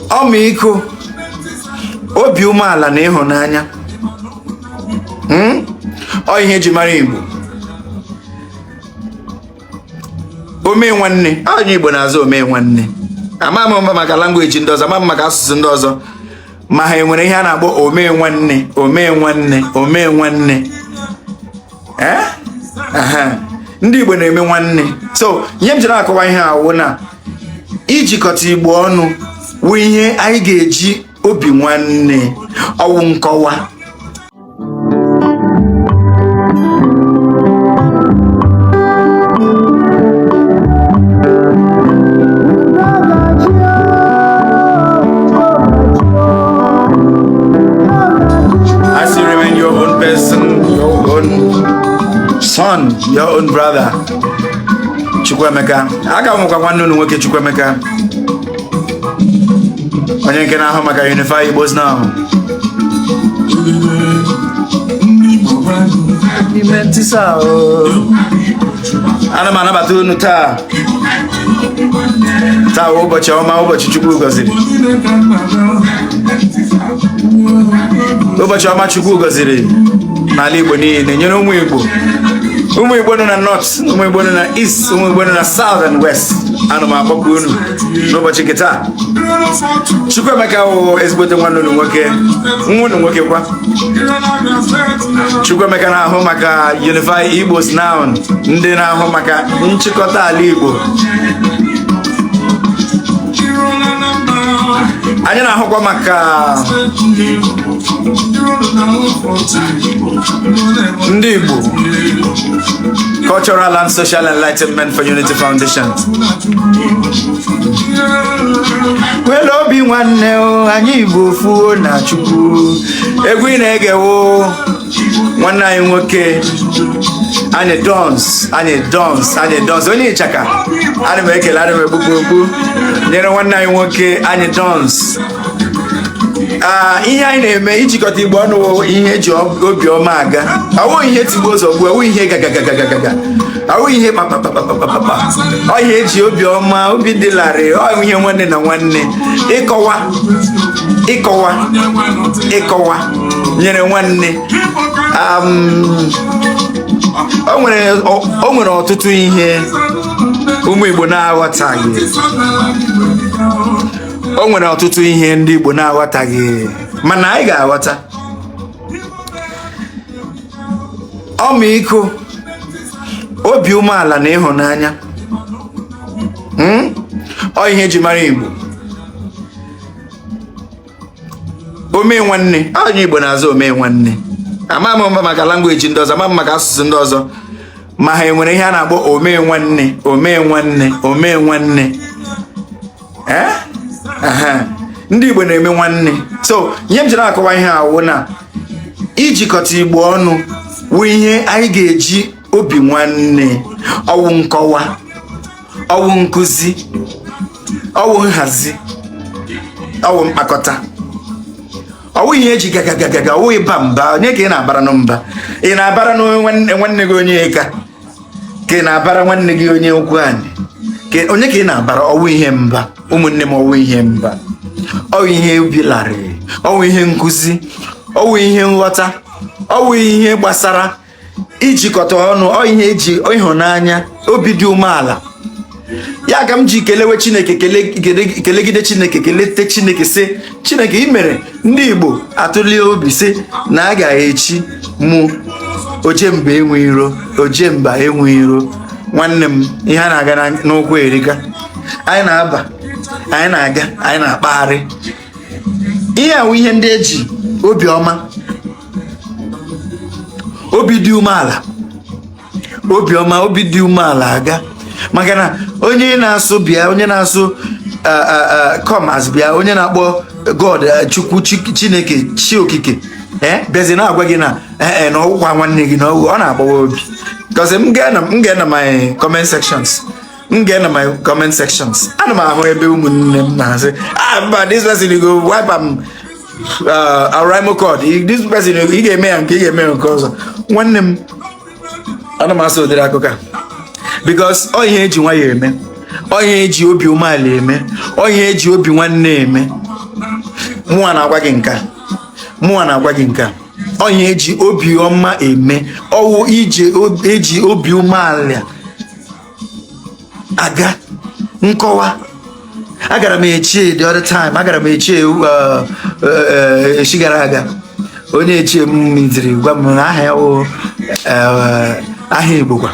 ọmịiko, obi umeala na ịhụnanya. Ọ ihe eji mara Igbo. Ome nwanne, onye Igbo na-azụ ome nwanne. Ama m maka language ndị ọzọ, ama m maka asụsụ ndị ọzọ, ma ha enwere ihe a na-akpọ ome nwanne, ome nwanne, ome nwanne. Ndị Igbo na-eme nwanne. So ihe m jiri akọwa ihe awụ na ijikọta Igbo ọnụ wụ ihe anyị ga-eji obi nwanne ọwụ nkọwa. As you remain your own person, your own son, your own brother, Chukwemeka. Aga m kwa nwanne unu nwoke Chukwemeka, onye nke na-ahụ maka Unify Igbos now. Ana m anabata unu taa ụbọchị ọma, ụbọchị Chukwu gọziri, ụbọchị ọma Chukwu gọziri n'ala Igbo niile, nyere ụmụ Igbo nọ na north, ụmụ Igbo nọ na east, ụmụ Igbo nọ na south and west. Ana m akpọkụ unu n'ụbọchị nke taa. Chukwemeka wụ ezigbote nwanne unu nwoke, nwa unu nwoke kwa. Chukwemeka na-ahụ maka Unify Igbos now, ndị na-ahụ maka nchịkọta ala Igbo. Anyị na-ahụkwa maka ndị Igbo Cultural and Social Enlightenment for Unity Foundation. Well, obi nwanne o, anyị Igbo fuo na Chukwu. Egwu ị na-egewo nwanne anyị nwoke, anyị dons, onye ịchaka. Ana m ekele, ana m egbukwu nyere nwanne anyị nwoke anyị dons. Ihe anyị na-eme ijikọta Igbo ọnụ ihe eji obi ọma aga. Awụ ihe tigbo ụzọ gbuo, awụ ihe gagagagaga, awụ ihe papapapapapa. Ọ ihe eji obi ọma, obi dị larịị, ọ ihe nwanne na nwanne. Ịkọwa nyere nwanne. O nwere ọtụtụ ihe ụmụ Igbo na-aghọtaghị. O nwere ọtụtụ ihe ndị Igbo na-aghọtaghị, mana anyị ga-aghọta. Ọmịiko, obi umeala na ịhụnanya. Ọ ihe eji mara Igbo. Ome nwanne, onye Igbo na-azụ ome nwanne. Ama m maka language ndị ọzọ, ama m maka asụsụ ndị ọzọ, ma ha enwere ihe a na-akpọ ome nwanne, ome nwanne, ome nwanne. Ndị Igbo na-eme nwanne. So ihe m jiri akọwa ihe awụ na ijikọta Igbo ọnụ wụ ihe anyị ga-eji obi nwanne ọwụ nkọwa, ọwụ nkụzi, ọwụ nhazi, ọwụ mkpakọta. Ọwụ ihe eji gagagagaga, ọwụ ịba mba. Onye ka ị na-abara na mba? Ị na-abara na nwanne gị onye ịka, ka ị na-abara nwanne gị onye ukwu anyị, onye ka ị na-abara? Ọwụ ihe mba. Ụmụnne m, ọwụ ihe mba, ọwụ ihe obi larịị, ọwụ ihe nkụzi, ọwụ ihe nghọta, ọwụ ihe gbasara ijikọta ọnụ, ọ ihe eji ịhụnanya, obi dị umeala. Ya ka m ji kelewe Chineke, kelegide Chineke, kelete Chineke, sị Chineke ị mere ndị Igbo atụlie obi, sị na a ga-echi mụ ojemba enwe iro, ojemba enwe iro. Nwanne m, ihe a na-aga n'ụkwụ erika. Anyị na-aba, anyị na-aga, anyị na-akpagharị. Ihe awụ ihe ndị eji obi ọma, obi dị umeala, obi ọma, obi dị umeala aga. Maka na onye na-asụ bịa, onye na-asụ commerce bịa, onye na-akpọ God, Chukwu, Chineke, Chi okike, bịazi na-agwa gị na na ọgwụkwa nwanne gị na ọ na-agbawa obi. Because m ga na my comment sections, ana m ahụ ebe ụmụnne m na-asị, but this person go wipe am Araimo code, this person ị ga-eme ya nke ị ga-eme nke ọzọ. Nwanne m, ana m asụ ụdịrị akụkọ a because ọ ihe eji nwayọọ eme, ọ ihe eji obi umeala eme, ọ ihe eji obi nwanne eme. mụa na-agwa gị nka mụa na-agwa gị nka onye eji obi ọma eme ọwụ eji obi umeala aga nkọwa. Agara m echie the other time, agara m echie echi gara aga, onye echie m miziri gwa m na aha ya wụ aha Igbo kwa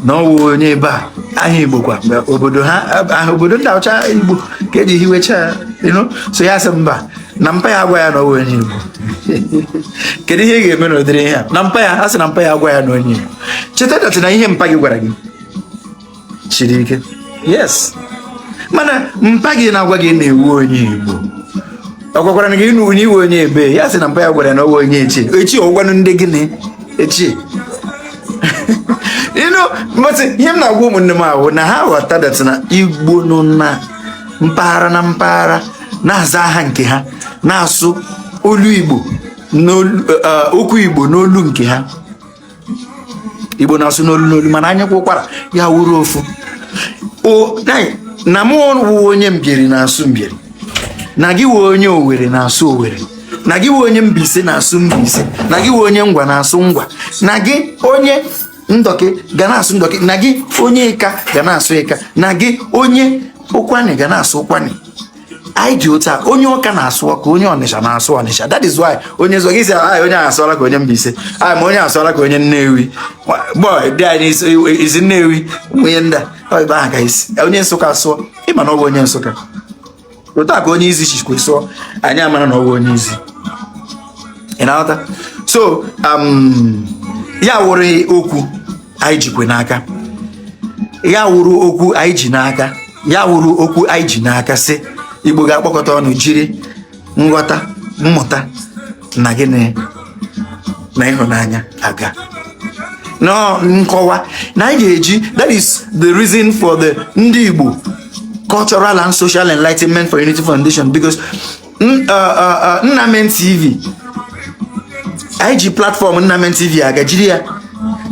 na ọwụ onye ebe a aha Igbo kwa obodo ha obodo ndị ọcha Igbo ka eji hiwecha so ya sị mba na mpa ya agwa ya na ọwụ onye Igbo. Kedu ihe ị ga-eme n'ụdịrị ihe a? Na mpa ya, a sị na mpa ya agwa ya na onye Igbo. Cheta datị na ihe mpa gị gwara gị chiri ike, yes, mana mpa gị na-agwa gị na-ewu onye Igbo. Ọ gwakwara na gị na iwe onye ebe, ya sị na mpa ya gwara na ọwụ onye echi ọgwanụ ndị gịnị echi. Mbọtị ihe m na-agwa ụmụnne m ahụ na ha ghọta datị na Igbo nọ na mpaghara na-aza aha nke ha, na-asụ olu Igbo okwu Igbo n'olu nke ha. Igbo na-asụ n'olu mana anya kwa ụkwara ya wuru ofu. Na mụ wụ onye Mbieri na-asụ Mbieri, na gị wụ onye Owere na-asụ Owere, na gị wụ onye Mbaise na-asụ Mbaise, na gị wụ onye Ngwa na-asụ Ngwa, na gị onye Ndọkị ga na-asụ Ndọkị, na gị onye Ịka ga na-asụ Ịka, na gị onye Ụkwanị ga na-asụ Ụkwanị. Anyị dị otu a, onye Ọka na-asụ Ọka, onye Ọnịsha na-asụ Ọnịsha. That is why onye zọ gị sị onye asụọla ka onye Mbaise, ma onye asụọla ka onye Nnewi. Boy dị anyị isi Nnewi onye nda ebe ahụ ka isi onye Nsụka asụọ, ịma na ọ bụ onye Nsụka. Otu a ka onye Izi chikwe sụọ, anyị amara na ọ bụ onye Izi. Ị na-aghọta? So ya wụrụ okwu anyị jikwe n'aka, ya wụrụ okwu anyị ji n'aka, ya wụrụ okwu anyị ji n'aka sị Igbo ga-akpọkọta ọnụ jiri nghọta, mmụta na gịnị na ịhụnanya aga no nkọwa na anyị ga-eji. That is the reason for the Ndi Igbo Cultural and Social Enlightenment for Unity Foundation, because Nnamen TV, anyị ji platform Nnamen TV aga jiri ya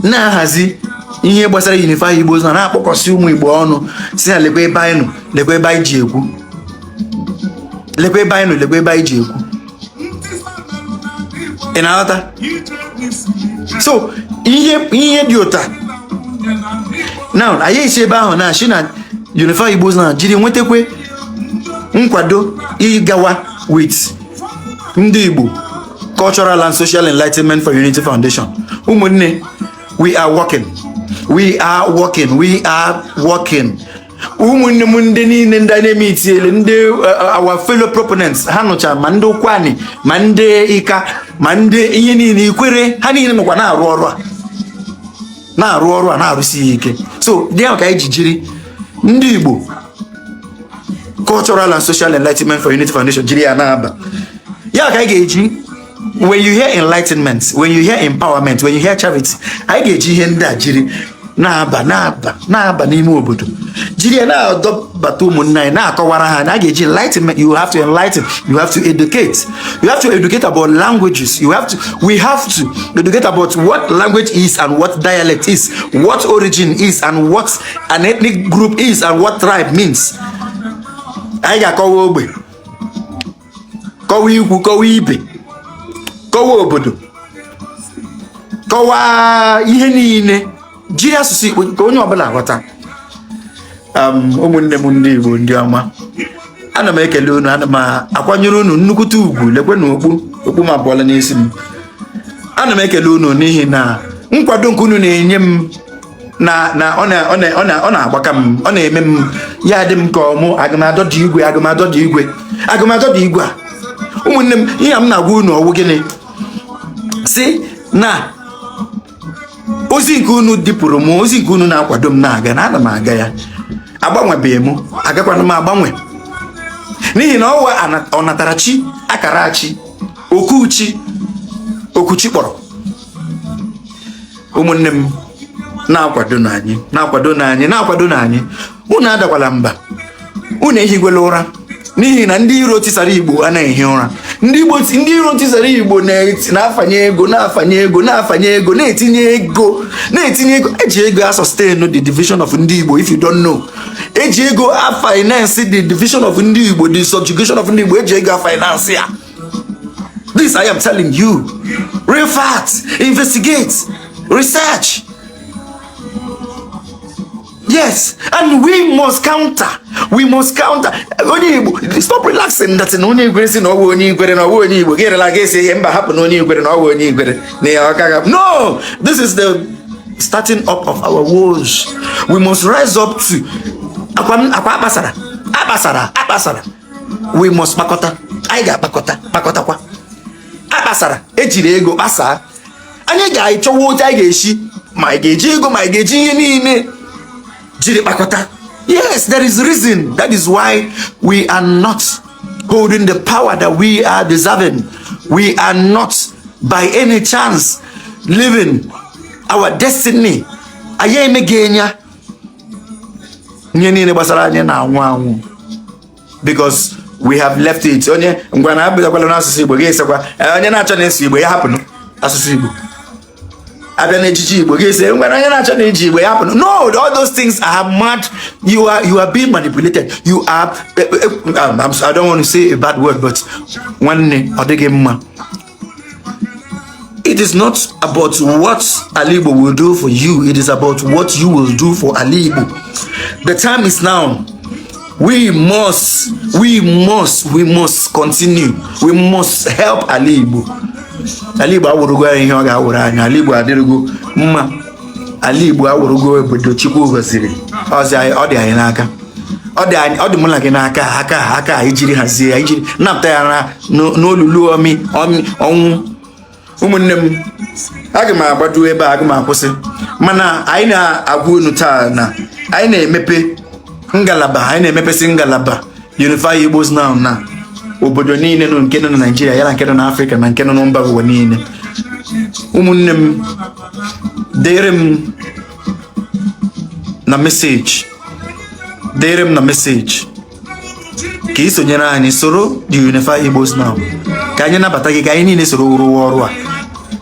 na-ahazi ihe gbasara unify Igbo na na-akpọkọsị ụmụ Igbo ọnụ si na lekwa ebe anyị nọ, lekwa ebe anyị ji ekwu, lekwa ebe anyị nọ, lekwa ebe anyị ji ekwu. Ị na-aghọta? So ihe dị ụta now anyị esi ebe ahụ na-achị na unify Igbo na jiri nwetakwe nkwado ịgawa with Ndi Igbo Cultural and Social Enlightenment for Unity Foundation. Ụmụnne, we are working. Ụmụnne m ndị niile ndị na-eme itiele ndị our fellow proponents ha nụcha, ma ndị Ụkwanị ma ndị Ịka ma ndị ihe niile ikwere, ha niile nọkwa na-arụ ọrụ a na-arụsi ike. So dị ahụ ka anyị ji jiri Ndi Igbo Cultural and Social Enlightenment for Unity Foundation jiri ya na-aba. Ya ka anyị ga-eji, when you hear enlightenment, when you hear empowerment, when you hear charity, anyị ga-eji ihe ndị a jiri na-aba n'ime obodo, jiri ya na-adọbata ụmụnne anyị, na-akọwara ha na a ga-eji enlightenment. You have to enlighten, you have to educate, you have to educate about languages, we have to educate about what language is and what dialect is, what origin is and what an ethnic group is and what tribe means. Anyị ga-akọwa ogbe, kọwa ikwu, kọwa ibe, kọwa obodo, kọwa ihe niile, jiri asụsụ Igbo ka onye ọbụla ghọta. Ụmụnne m Ndị Igbo ndị ọma, ana m ekele unu, ana m akwanyere unu nnukwute ugwu. Lekwe na okpu m abụọla n'isi m. Ana m ekele unu n'ihi na nkwado nke unu na-enye m na ọ na-agbaka m, ọ na-eme m ya dị m ka ọmụ agụmadọ dị igwe a. Ụmụnne m, ihe m na-agwa unu ọwụ gịnị? Si na ozi nke unu dịpụrụ m, ozi nke unu na-akwado m na-aga, na ana m aga ya, agbanwebeghị m, agakwana m agbanwe, n'ihi na ọ natara chi akara chi okuchi kpọrọ. Ụmụnne m, na-akwado na anyị, unu adakwala mba, unu ehigwela ụra, n'ihi na ndị iro tisara Igbo anaghị ụra. Ndị iro tisara Igbo na-afanye ego, na-etinye ego, eji ego a sustain the division of Ndị Igbo. If you don't know, eji ego finance the division of Ndi Igbo, the subjugation of Ndi Igbo, eji ego finance ya. This I am telling you. Real facts. Investigate. Research. Yes, and we must counter. We must counter. Stop relaxing. That's an only grace no one get like no, this is the starting up of our wars. We must rise up to Abasara. We must bakota. I got bakota kwa. Abasara. Ejire ego basa. Anya ga ichowo ta ga-eshi. Ma ga-eji ego ma ga-eji ihe niile. Yes, there is reason. That is why we are not holding the power that we are deserving. We are not by any chance living our destiny. Because we have left it. No, all those things are mad. You are being manipulated. You are I don't want to say a bad word, but it is not about what Ali Igbo will do for you. It is about what you will do for Ali Igbo. The time is now. We must continue. We must help Ali Igbo. Ali Igbo awurugo ihe ọ ga-awuru anya. Ali Igbo adịrịgo mma. Ali Igbo awurugo obodo Chukwu goziri. Ọ dị anyị n'aka. Ọ dị mụ na gị n'aka aka ijiri hazie ijiri napụta ya n'olulu ọnwụ. Ụmụnne m, aga m agbado ebe a, aga m akwụsị. Mana anyị na-agwa unu taa na anyị na-emepe ngalaba, anyị na-emepesi ngalaba Unify Igbos now na obodo niile nọ nke nọ na Nigeria, ya na nke nọ na Africa na nke nọ na mba ụwa niile. Ụmụnne m, dere m na message ka ị sonyere anyị soro the Unify Igbos now, ka anyị nabata gị, ka anyị niile soro rụọ ọrụ a,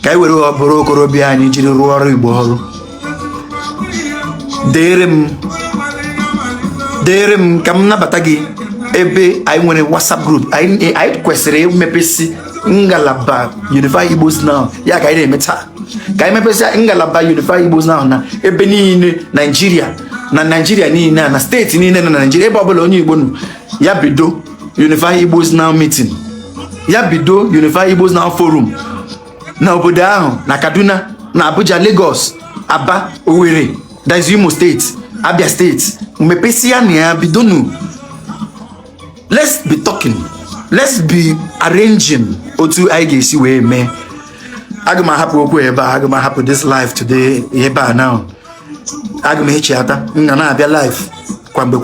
ka anyị were ọbụrụ okorobịa anyị jiri rụọ ọrụ Igbo ọrụ. Dere m ka m nabata gị ebe anyị nwere WhatsApp group. Anyị kwesịrị imepesi ngalaba Unify Igbos now, ya ka anyị na-eme taa, ka anyị mepesi ngalaba Unify Igbos now na ebe niile Nigeria niile na steeti niile na Nigeria, ebe ọbụla onye Igbo nọ, ya bido Unify Igbos now meeting, ya bido Unify Igbos now forum na obodo ahụ, na Kaduna, na Abuja, Lagos, Aba, Owerri, that is Imo State, Abia State. Mepesi ya na ya bidonu. Let's be talking. Let's be arranging otu anyị ga-esi wee mee. Aga m ahapụ okwu ebe a, aga m ahapụ this live today ebe a now. Aga m echiata nga na-abịa live kwamgbe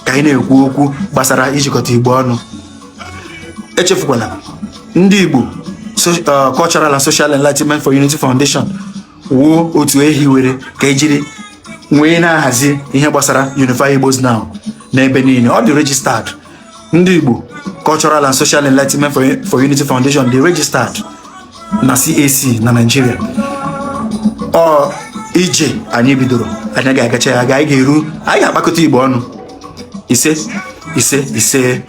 ka anyị na-ekwu okwu gbasara ijikọta Igbo ọnụ. Echefukwala, Ndi Igbo Cultural and Social Enlightenment for Unity Foundation wuo otu ehiwere ka ejiri nwee na-ahazi ihe gbasara Unify Igbos now n'ebe niile. Ọ dị registered. Ndi Igbo Cultural and Social Enlightenment for Unity Foundation dị registered na CAC na Nigeria. Ọ ije anyị bidoro, anyị ga-agacha ya, anyị ga-akpakọta Igbo ọnụ. Ise